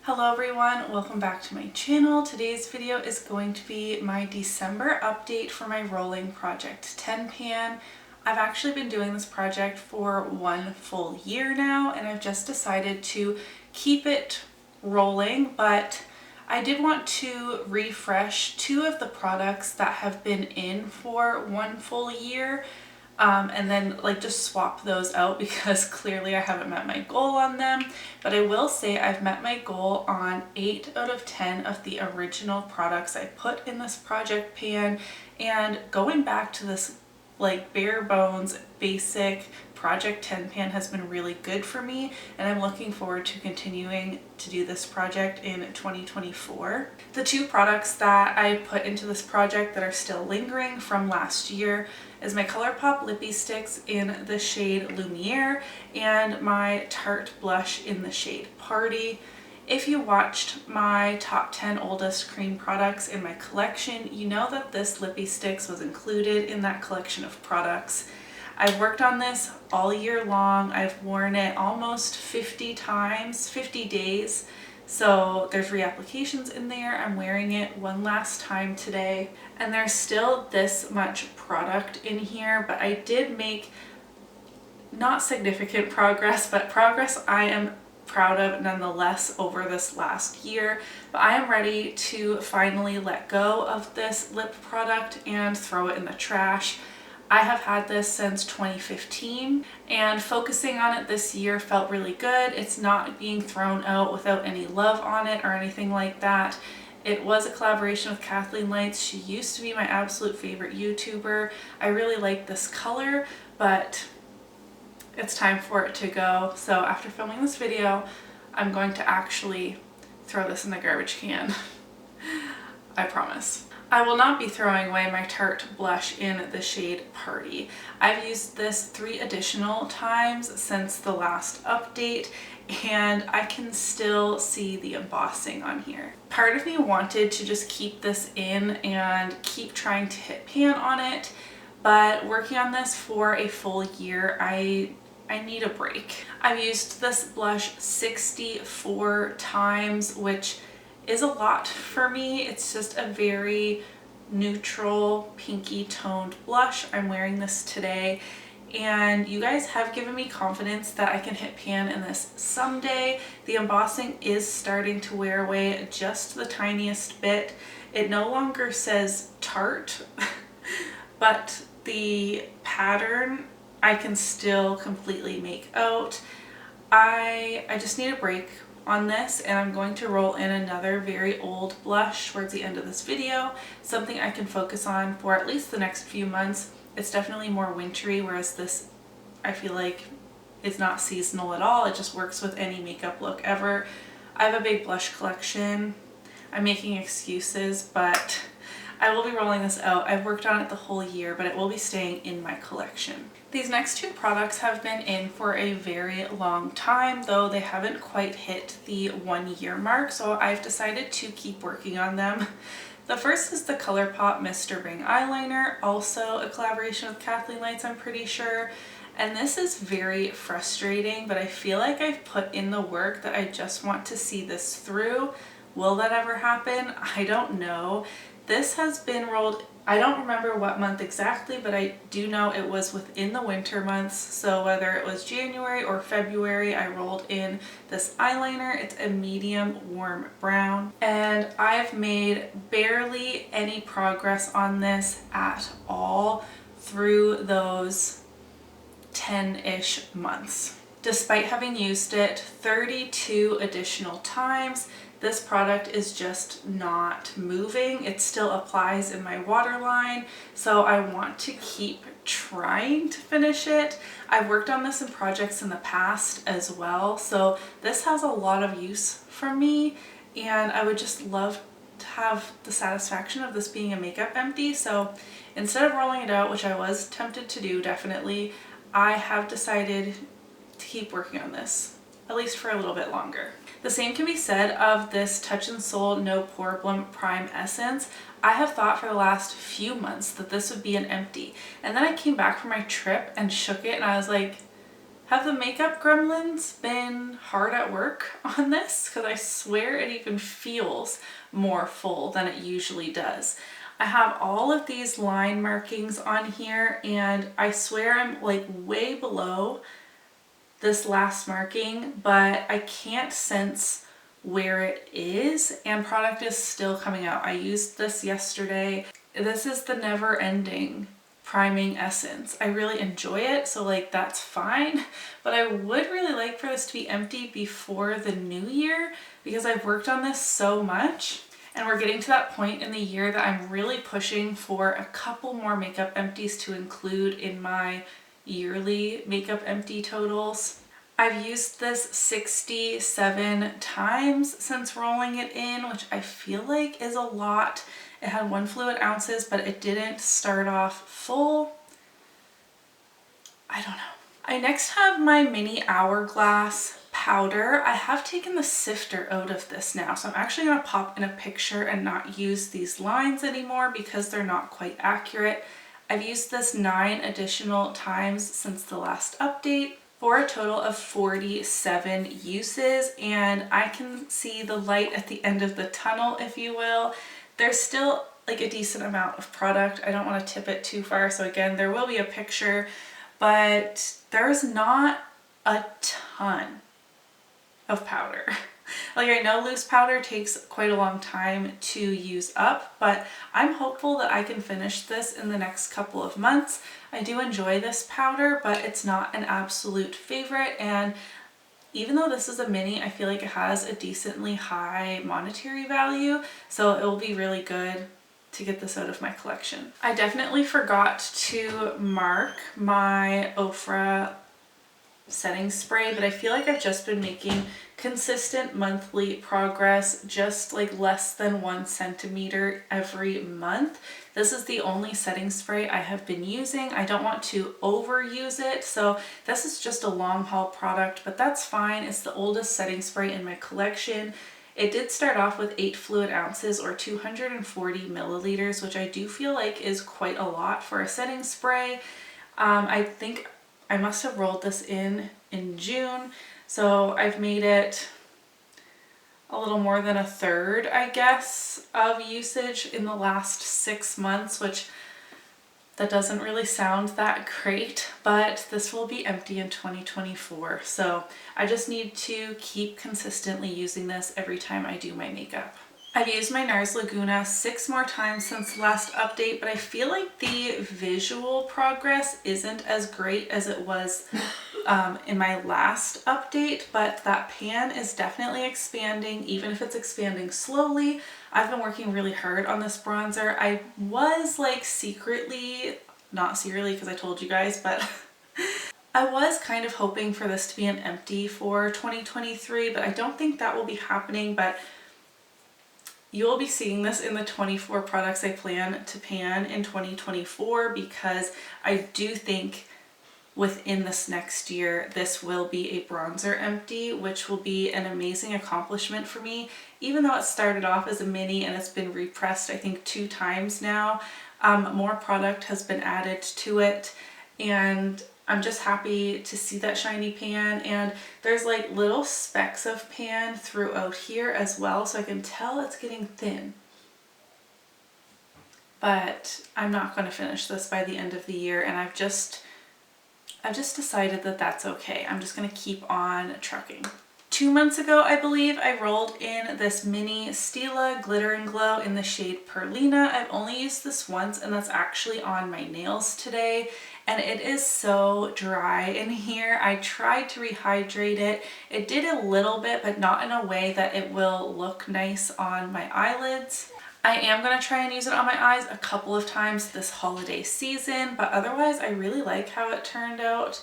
Hello everyone, welcome back to my channel. Today's video is going to be my December update for my rolling project 10 pan. I've actually been doing this project for 1 full year now, and I've just decided to keep it rolling, but I did want to refresh 2 of the products that have been in for 1 full year. And then just swap those out because clearly I haven't met my goal on them. But I will say I've met my goal on 8 out of 10 of the original products I put in this project pan. And going back to this bare bones basic project 10 pan has been really good for me, and I'm looking forward to continuing to do this project in 2024. The 2 products that I put into this project that are still lingering from last year is my Colourpop lippie sticks in the shade Lumiere and my Tarte blush in the shade Partyyy. If you watched my top 10 oldest cream products in my collection, you know that this lippie sticks was included in that collection of products. I've worked on this all year long. I've worn it almost 50 times, 50 days. So there's reapplications in there. I'm wearing it one last time today, and there's still this much product in here, but I did make not significant progress, but progress I am proud of nonetheless over this last year. But I am ready to finally let go of this lip product and throw it in the trash. I have had this since 2015, and focusing on it this year felt really good. It's not being thrown out without any love on it or anything like that. It was a collaboration with Kathleen Lights. She used to be my absolute favorite YouTuber. I really like this color, but it's time for it to go. So after filming this video, I'm going to actually throw this in the garbage can. I promise. I will not be throwing away my Tarte blush in the shade Partyyy. I've used this 3 additional times since the last update, and I can still see the embossing on here. Part of me wanted to just keep this in and keep trying to hit pan on it, but working on this for a full year, I need a break. I've used this blush 64 times, which is a lot for me. It's just a very neutral pinky toned blush. I'm wearing this today, and you guys have given me confidence that I can hit pan in this someday. The embossing is starting to wear away just the tiniest bit. It no longer says Tarte, but the pattern I can still completely make out. I just need a break on this, and I'm going to roll in another very old blush towards the end of this video, something I can focus on for at least the next few months. It's definitely more wintry, whereas this I feel like is not seasonal at all. It just works with any makeup look ever. I have a big blush collection. I'm making excuses, but I will be rolling this out. I've worked on it the whole year, but it will be staying in my collection. These next 2 products have been in for a very long time, though they haven't quite hit the 1 year mark, so I've decided to keep working on them. The first is the Colourpop Mr Bing eyeliner, also a collaboration with Kathleen Lights, I'm pretty sure. And this is very frustrating, but I feel like I've put in the work that I just want to see this through. Will that ever happen? I don't know. This has been rolled, I don't remember what month exactly, but I do know it was within the winter months. So whether it was January or February, I rolled in this eyeliner. It's a medium warm brown, and I've made barely any progress on this at all through those 10-ish months. Despite having used it 32 additional times, this product is just not moving. It still applies in my waterline, so I want to keep trying to finish it. I've worked on this in projects in the past as well, so this has a lot of use for me, and I would just love to have the satisfaction of this being a makeup empty. So instead of rolling it out, which I was tempted to do definitely, I have decided to keep working on this, at least for a little bit longer. The same can be said of this Touch in Sol No Problem Prime Essence. I have thought for the last few months that this would be an empty, and then I came back from my trip and shook it, and I was like, Have the makeup gremlins been hard at work on this? Because I swear it even feels more full than it usually does. I have all of these line markings on here and I swear I'm like way below this last marking, but I can't sense where it is, and product is still coming out. I used this yesterday. This is the Never Ending priming essence. I really enjoy it, so like that's fine, but I would really like for this to be empty before the new year because I've worked on this so much, and we're getting to that point in the year that I'm really pushing for a couple more makeup empties to include in my yearly makeup empty totals. I've used this 67 times since rolling it in, which I feel like is a lot. It had 1 fluid ounces, but it didn't start off full. I don't know. I next have my mini Hourglass powder. I have taken the sifter out of this now, so I'm actually going to pop in a picture and not use these lines anymore because they're not quite accurate. I've used this 9 additional times since the last update for a total of 47 uses, and I can see the light at the end of the tunnel, if you will. There's still like a decent amount of product. I don't want to tip it too far, so again, there will be a picture, but there's not a ton of powder. Like, I know loose powder takes quite a long time to use up, but I'm hopeful that I can finish this in the next couple of months. I do enjoy this powder, but it's not an absolute favorite, and even though this is a mini, I feel like it has a decently high monetary value, so it will be really good to get this out of my collection. I definitely forgot to mark my Ofra setting spray, but I feel like I've just been making consistent monthly progress, just like less than 1 centimeter every month. This is the only setting spray I have been using. I don't want to overuse it, so this is just a long haul product, but that's fine. It's the oldest setting spray in my collection. It did start off with 8 fluid ounces or 240 milliliters, which I do feel like is quite a lot for a setting spray. I think I must have rolled this in June, so I've made it a little more than a third, I guess, of usage in the last 6 months, which that doesn't really sound that great, but this will be empty in 2024. So I just need to keep consistently using this every time I do my makeup. I've used my Nars Laguna 6 more times since the last update, but I feel like the visual progress isn't as great as it was in my last update, but that pan is definitely expanding, even if it's expanding slowly. I've been working really hard on this bronzer. I was like secretly, not secretly because I told you guys, but I was kind of hoping for this to be an empty for 2023, but I don't think that will be happening. But you'll be seeing this in the 24 products I plan to pan in 2024, because I do think within this next year this will be a bronzer empty, which will be an amazing accomplishment for me. Even though it started off as a mini and it's been repressed I think 2 times now, more product has been added to it, and I'm just happy to see that shiny pan. And there's like little specks of pan throughout here as well, so I can tell it's getting thin. But I'm not going to finish this by the end of the year, and I've just decided that that's okay. I'm just going to keep on trucking. 2 months ago, I believe, I rolled in this mini Stila Glitter and Glow in the shade Perlina. I've only used this once, and that's actually on my nails today. And it is so dry in here. I tried to rehydrate it. It did a little bit, but not in a way that it will look nice on my eyelids. I am going to try and use it on my eyes a couple of times this holiday season, but otherwise I really like how it turned out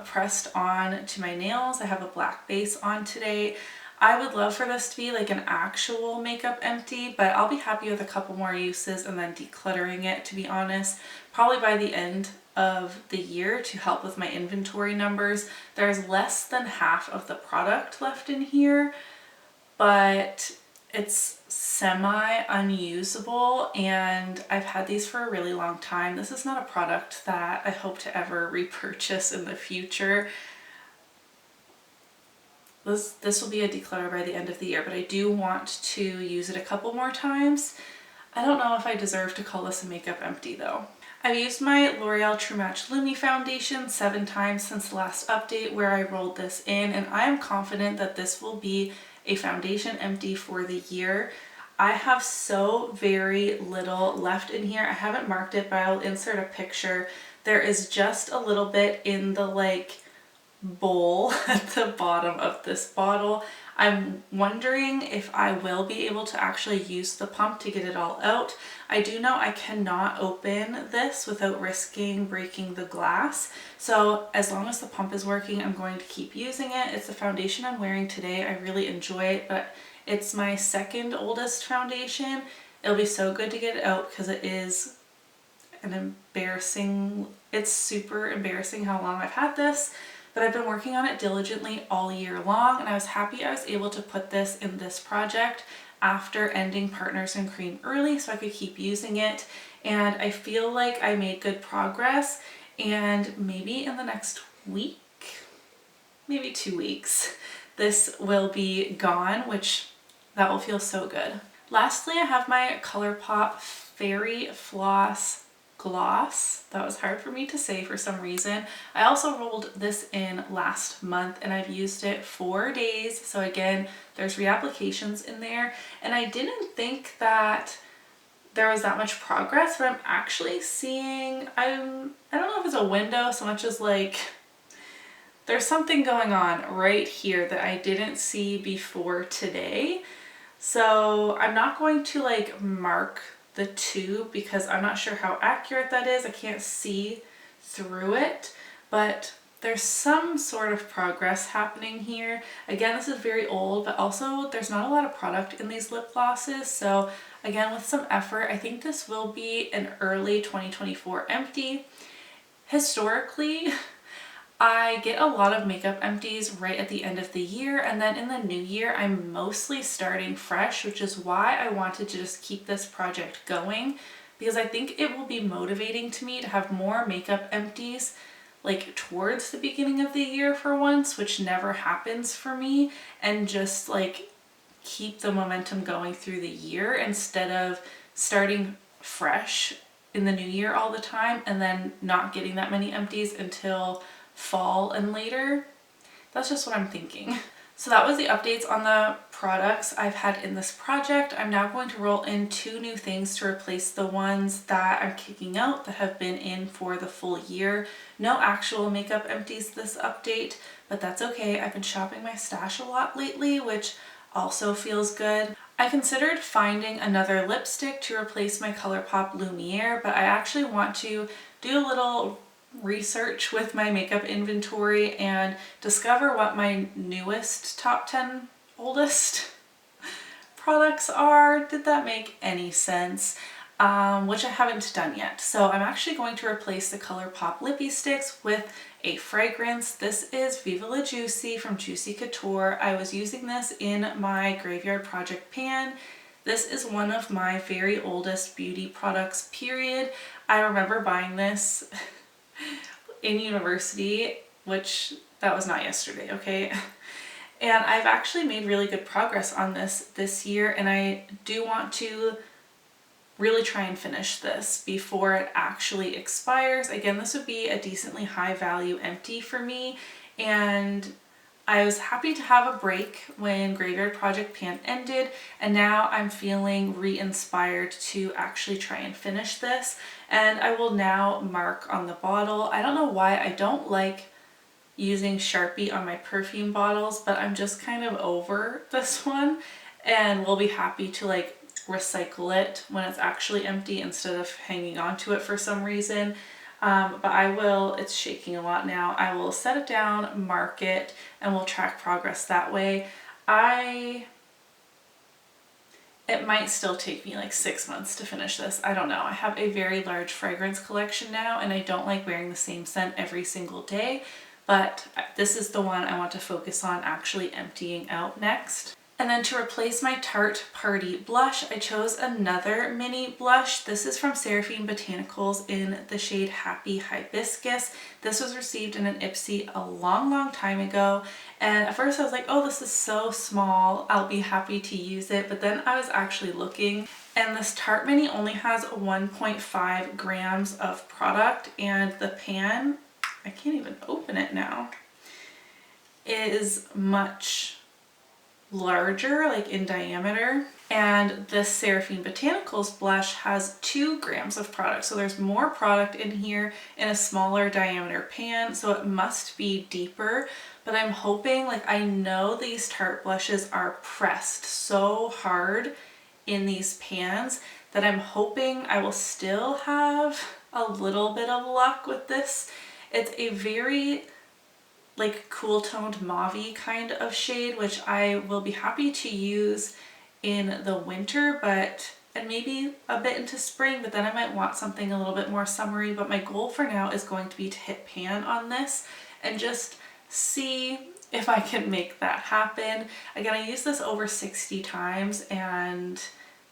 pressed on to my nails. I have a black base on today. I would love for this to be like an actual makeup empty, but I'll be happy with a couple more uses and then decluttering it, to be honest. Probably by the end of the year, to help with my inventory numbers. There's less than half of the product left in here, but it's semi-unusable, and I've had these for a really long time. This is not a product that I hope to ever repurchase in the future. This will be a declutter by the end of the year, but I do want to use it a couple more times. I don't know if I deserve to call this a makeup empty though. I've used my L'Oreal True Match Lumi foundation 7 times since the last update where I rolled this in, and I am confident that this will be a foundation empty for the year. I have so very little left in here. I haven't marked it, but I'll insert a picture. There is just a little bit in the like bowl at the bottom of this bottle. I'm wondering if I will be able to actually use the pump to get it all out. I do know I cannot open this without risking breaking the glass. So as long as the pump is working, I'm going to keep using it. It's the foundation I'm wearing today. I really enjoy it, but it's my second oldest foundation. It'll be so good to get it out because it is it's super embarrassing how long I've had this. But I've been working on it diligently all year long, and I was happy I was able to put this in this project after ending Partners in Cream early so I could keep using it. And I feel like I made good progress, and maybe in the next week, maybe 2 weeks, this will be gone, which that will feel so good. Lastly, I have my Colourpop Fairy Floss gloss. That was hard for me to say for some reason. I also rolled this in last month and I've used it 4 days. So again, there's reapplications in there, and I didn't think that there was that much progress, but I'm actually seeing, I don't know if it's a window so much as like there's something going on right here that I didn't see before today. So I'm not going to like mark the tube because I'm not sure how accurate that is. I can't see through it, but there's some sort of progress happening here. Again, this is very old, but also there's not a lot of product in these lip glosses. So again, with some effort, I think this will be an early 2024 empty. Historically, I get a lot of makeup empties right at the end of the year, and then in the new year I'm mostly starting fresh, which is why I wanted to just keep this project going, because I think it will be motivating to me to have more makeup empties like towards the beginning of the year for once, which never happens for me, and just like keep the momentum going through the year instead of starting fresh in the new year all the time and then not getting that many empties until fall and later. That's just what I'm thinking. So that was the updates on the products I've had in this project. I'm now going to roll in 2 new things to replace the ones that I'm kicking out that have been in for the full year. No actual makeup empties this update, but that's okay. I've been shopping my stash a lot lately, which also feels good. I considered finding another lipstick to replace my Colourpop Lumiere, but I actually want to do a little research with my makeup inventory and discover what my newest top 10 oldest products are. Did that make any sense? Which I haven't done yet. So I'm actually going to replace the Colourpop lippie sticks with a fragrance. This is Viva La Juicy from Juicy Couture. I was using this in my Graveyard Project pan. This is one of my very oldest beauty products, period. I remember buying this in university, which that was not yesterday, okay? And I've actually made really good progress on this year, and I do want to really try and finish this before it actually expires. Again, this would be a decently high value empty for me, and I was happy to have a break when Graveyard Project Pan ended, and now I'm feeling re-inspired to actually try and finish this. And I will now mark on the bottle. I don't know why I don't like using Sharpie on my perfume bottles, but I'm just kind of over this one, and will be happy to like recycle it when it's actually empty instead of hanging on to it for some reason. But I will, it's shaking a lot now, I will set it down, mark it, and we'll track progress that way. It might still take me like 6 months to finish this. I don't know. I have a very large fragrance collection now, and I don't like wearing the same scent every single day, but this is the one I want to focus on actually emptying out next. And then to replace my Tarte Partyyy blush, I chose another mini blush. This is from Seraphine Botanicals in the shade Happy Hibiscus. This was received in an Ipsy a long time ago. And at first I was like, oh, this is so small, I'll be happy to use it. But then I was actually looking, and this Tarte Mini only has 1.5 grams of product, and the pan, I can't even open it now, is much larger, like in diameter. And this Seraphine Botanicals blush has 2 grams of product, so there's more product in here in a smaller diameter pan, so it must be deeper. But I'm hoping, like, I know these Tarte blushes are pressed so hard in these pans that I'm hoping I will still have a little bit of luck with this. It's a very like cool toned mauve-y kind of shade, which I will be happy to use in the winter, and maybe a bit into spring, but then I might want something a little bit more summery. But my goal for now is going to be to hit pan on this and just see if I can make that happen. Again, I use this over 60 times and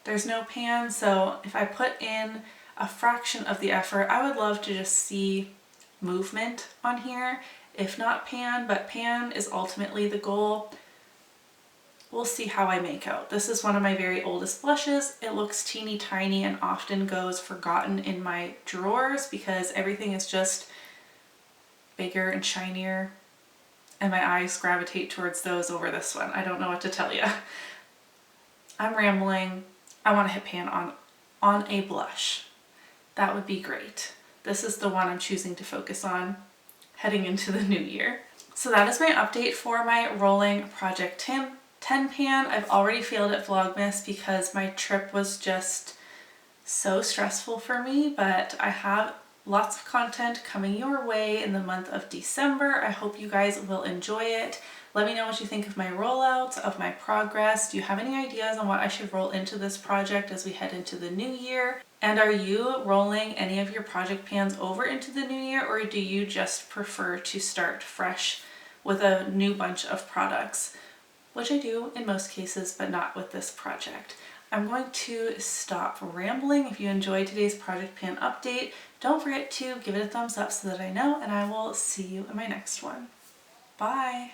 there's no pan, so if I put in a fraction of the effort, I would love to just see movement on here. If not pan, but pan is ultimately the goal. We'll see how I make out. This is one of my very oldest blushes. It looks teeny tiny and often goes forgotten in my drawers because everything is just bigger and shinier, and my eyes gravitate towards those over this one. I don't know what to tell you. I'm rambling. I want to hit pan on a blush. That would be great. This is the one I'm choosing to focus on heading into the new year. So that is my update for my rolling Project 10 pan. I've already failed at Vlogmas because my trip was just so stressful for me, but I have lots of content coming your way in the month of December. I hope you guys will enjoy it. Let me know what you think of my rollouts, of my progress. Do you have any ideas on what I should roll into this project as we head into the new year? And are you rolling any of your project pans over into the new year, or do you just prefer to start fresh with a new bunch of products? Which I do in most cases, but not with this project. I'm going to stop rambling. If you enjoyed today's project pan update, don't forget to give it a thumbs up so that I know, and I will see you in my next one. Bye!